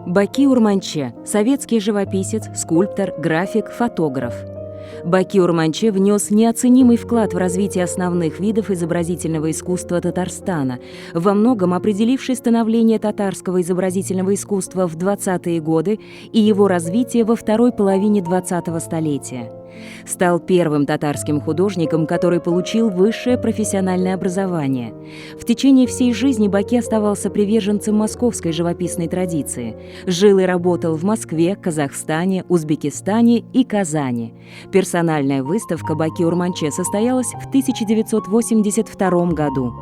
Баки Урманче – советский живописец, скульптор, график, фотограф. Баки Урманче внес неоценимый вклад в развитие основных видов изобразительного искусства Татарстана, во многом определивший становление татарского изобразительного искусства в 20-е годы и его развитие во второй половине 20-го столетия. Стал первым татарским художником, который получил высшее профессиональное образование. В течение всей жизни Баки оставался приверженцем московской живописной традиции. Жил и работал в Москве, Казахстане, Узбекистане и Казани. Персональная выставка Баки Урманче состоялась в 1982 году.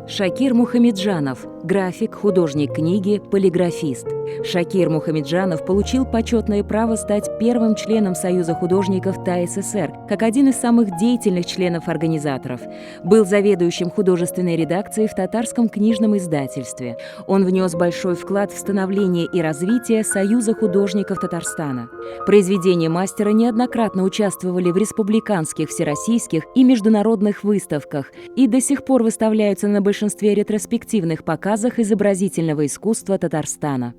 Шакир Мухамеджанов – график, художник книги, полиграфист. Шакир Мухамеджанов получил почетное право стать первым членом Союза художников ТАССР, как один из самых деятельных членов-организаторов. Был заведующим художественной редакцией в татарском книжном издательстве. Он внес большой вклад в становление и развитие Союза художников Татарстана. Произведения мастера неоднократно участвовали в республиканских, всероссийских и международных выставках и до сих пор выставляются на большинстве ретроспективных показах изобразительного искусства Татарстана.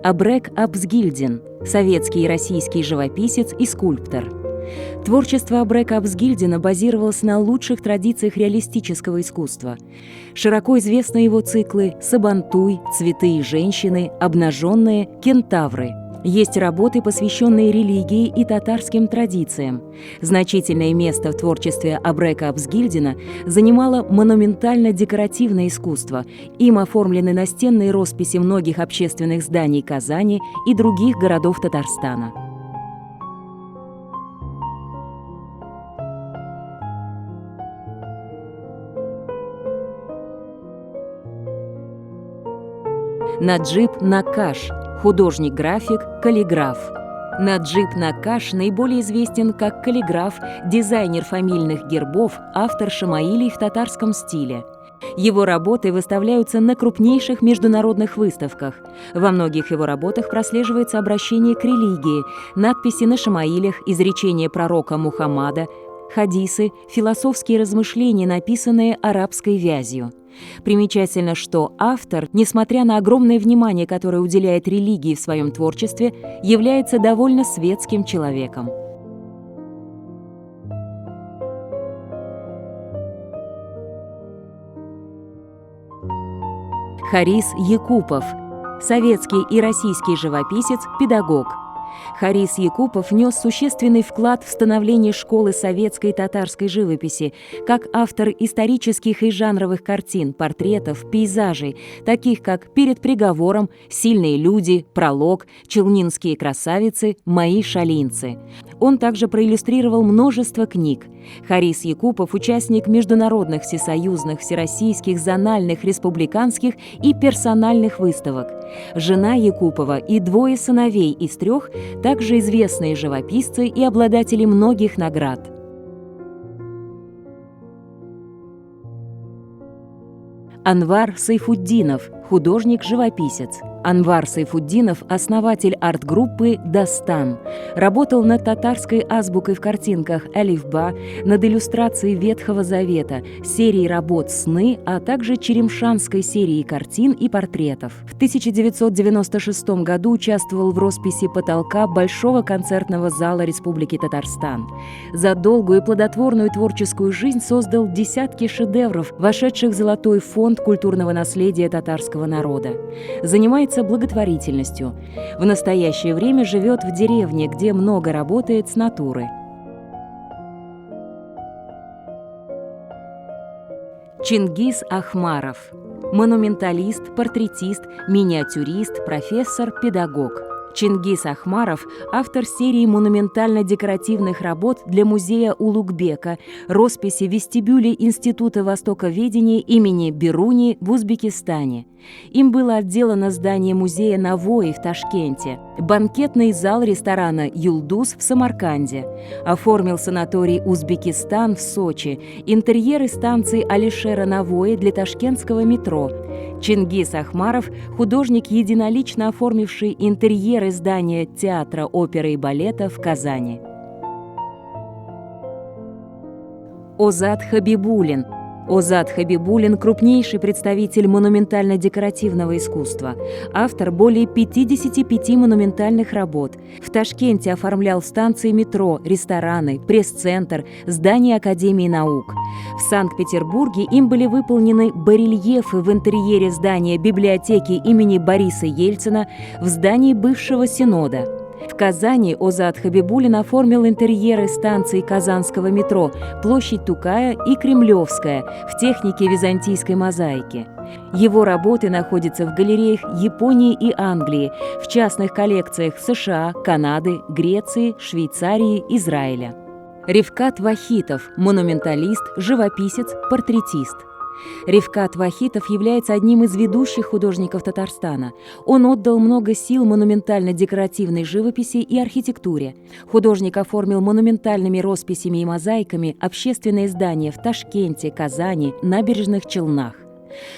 Абрек Абзгильдин – советский и российский живописец и скульптор. Творчество Абрека Абзгильдина базировалось на лучших традициях реалистического искусства. Широко известны его циклы «Сабантуй», «Цветы и женщины», «Обнаженные», «Кентавры». Есть работы, посвященные религии и татарским традициям. Значительное место в творчестве Абрека Абзгильдина занимало монументально-декоративное искусство. Им оформлены настенные росписи многих общественных зданий Казани и других городов Татарстана. Наджиб Накаш – художник-график, каллиграф. Наджиб Накаш наиболее известен как каллиграф, дизайнер фамильных гербов, автор шамаилей в татарском стиле. Его работы выставляются на крупнейших международных выставках. Во многих его работах прослеживается обращение к религии, надписи на шамаилях, изречения пророка Мухаммада, хадисы, философские размышления, написанные арабской вязью. Примечательно, что автор, несмотря на огромное внимание, которое уделяет религии в своем творчестве, является довольно светским человеком. Харис Якупов – советский и российский живописец, педагог. Харис Якупов внес существенный вклад в становление школы советской татарской живописи, как автор исторических и жанровых картин, портретов, пейзажей, таких как «Перед приговором», «Сильные люди», «Пролог», «Челнинские красавицы», «Мои шалинцы». Он также проиллюстрировал множество книг. Харис Якупов – участник международных всесоюзных, всероссийских, зональных, республиканских и персональных выставок. Жена Якупова и двое сыновей из трех – также известные живописцы и обладатели многих наград. Анвар Сайфутдинов – художник-живописец. Анвар Сайфутдинов – основатель арт-группы «Дастан». Работал над татарской азбукой в картинках «Алифба», над иллюстрацией Ветхого Завета, серией работ «Сны», а также черемшанской серией картин и портретов. В 1996 году участвовал в росписи потолка Большого концертного зала Республики Татарстан. За долгую и плодотворную творческую жизнь создал десятки шедевров, вошедших в Золотой фонд культурного наследия татарского народа. Занимается благотворительностью. В настоящее время живет в деревне, где много работает с натуры. Чингиз Ахмаров – монументалист, портретист, миниатюрист, профессор, педагог. Чингиз Ахмаров – автор серии монументально-декоративных работ для музея Улугбека, росписи в вестибюле Института востоковедения имени Бируни в Узбекистане. Им было отделано здание музея Навои в Ташкенте, банкетный зал ресторана «Юлдуз» в Самарканде, оформил санаторий «Узбекистан» в Сочи, интерьеры станции Алишера Навои для ташкентского метро. Чингис Ахмаров – художник, единолично оформивший интерьеры здания театра оперы и балета в Казани. Озат Хабибулин. Озат Хабибулин – крупнейший представитель монументально-декоративного искусства, автор более 55 монументальных работ. В Ташкенте оформлял станции метро, рестораны, пресс-центр, здание Академии наук. В Санкт-Петербурге им были выполнены барельефы в интерьере здания библиотеки имени Бориса Ельцина, в здании бывшего Синода. В Казани Озат Хабибулин оформил интерьеры станций Казанского метро, площадь Тукая и Кремлевская в технике византийской мозаики. Его работы находятся в галереях Японии и Англии, в частных коллекциях США, Канады, Греции, Швейцарии, Израиля. Рифкат Вахитов – монументалист, живописец, портретист. Рифкат Вахитов является одним из ведущих художников Татарстана. Он отдал много сил монументально-декоративной живописи и архитектуре. Художник оформил монументальными росписями и мозаиками общественные здания в Ташкенте, Казани, Набережных Челнах.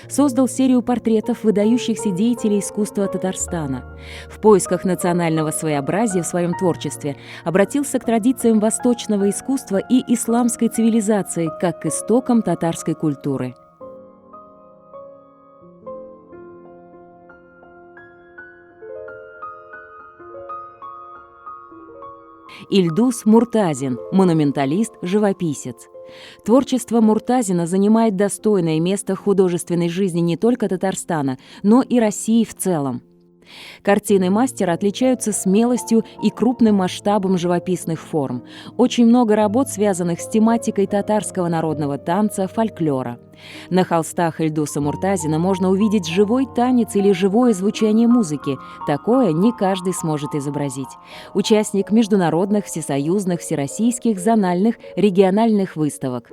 Создал серию портретов выдающихся деятелей искусства Татарстана. В поисках национального своеобразия в своем творчестве обратился к традициям восточного искусства и исламской цивилизации как к истокам татарской культуры. Ильдус Муртазин – монументалист, живописец. Творчество Муртазина занимает достойное место в художественной жизни не только Татарстана, но и России в целом. Картины мастера отличаются смелостью и крупным масштабом живописных форм. Очень много работ, связанных с тематикой татарского народного танца, фольклора. На холстах Ильдуса Муртазина можно увидеть живой танец или живое звучание музыки. Такое не каждый сможет изобразить. Участник международных, всесоюзных, всероссийских, зональных, региональных выставок.